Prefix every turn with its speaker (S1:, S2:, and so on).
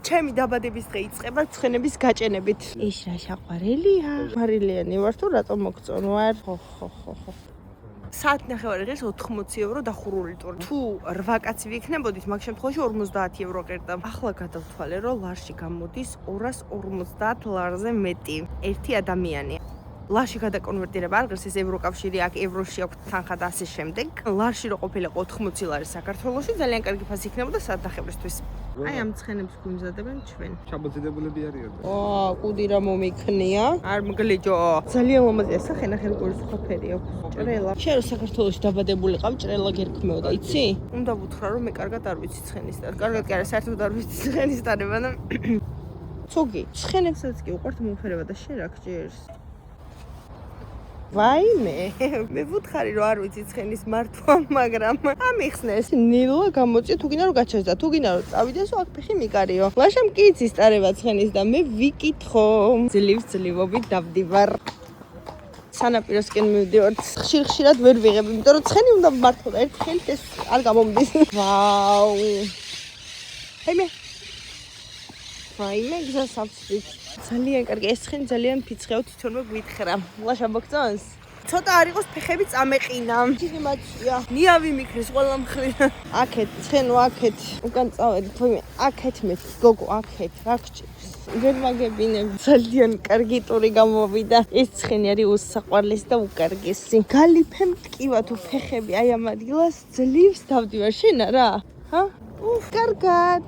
S1: ჩემი დაბადების დღე იწყება ცხენების გაჭენებით. ის რა საყვარელია? მარილიანი ვარ თუ რატომ მოგწონ ვარ? ხო. საათი ნახევარი ღირს 80 евро დახურული ტური. თუ 8 კაცი ვიქნებოდით, მაგ შემთხვევაში 50 евро ყერდა. ახლა გადავთვალე, რომ ლარში გამოდის 250 ლარზე მეტი ერთი ადამიანი. ლარში გადაკონვერტირება არ ღირს, ეს ევროკავშირი აქ ევროში აქვს თანხა და ასე შემდეგ. ლარში რო ყოფილიყო 80 ლარი საქართველოში, ძალიან კარგი ფასი იქნებოდა საათ ნახევრისთვის. აი ამ ცხენებს გვიმზადებენ ჩვენ.
S2: ჩამოძიდებულები არიან.
S1: კუდი რა მომიქნია. არ მგლიჯო. ძალიან ლამაზია სახე, ნახე როგორი სოფერი აქვს. ჭრელა. შენ რო საქართველოში დაბადებული ყავ, ჭრელა გერქმეოდა, იცი? უნდა ვუთხრა რომ მე კარგად არ ვიცი ცხენის და კარგად კი არა, საერთოდ არ ვიცი ცხენის დანება და ცოგი, ცხენებსაც კი უყვართ მომხერება და შენ რა გჭირს? ვაიმე, მე ვუთხარი რომ არ ვიცი ცხენის მართვა, მაგრამ ამიხსნეს ნილა გამოწია თუ გინდა რომ გაჩერს და თუ გინდა რომ წავიდეს აქ ფეხი მიკარიო. ლაშამ კი იცის ტარება ცხენის და მე ვიკითხო. ძლივობით დავდივარ. სანაპიროსკენ მივდივართ. ხშირად ვერ ვიღებ, იმიტომ რომ ცხენი უნდა მართო და ერთი ხელით ეს არ გამომდის. ვაუ. ვაიმე, გზას ავსვით. ძალიან კარგი, ეს ცხენი ძალიან ფიცხეო, თვითონვე გვითხრა. ლაშა მოგწონს? ცოტა არ იყოს ფეხები წამეყინა. ისე მაჩია. ნიავი მიქრის ყველა მხრივ. აქეთ, ცხენო აქეთ. უკან წავედი, თვიმე, აქეთ მე, გოგო, აქეთ, რა გჭირს? ვერ მაგებინებ. ძალიან კარგი ტური გამოვიდა. ეს ცხენი არის უსაყვარლესი და უკარგესი. გალიფე მტკივა თუ ფეხები აი ამ ადგილას ძლივს დავდივარ, შენა რა? ჰა? კარგად.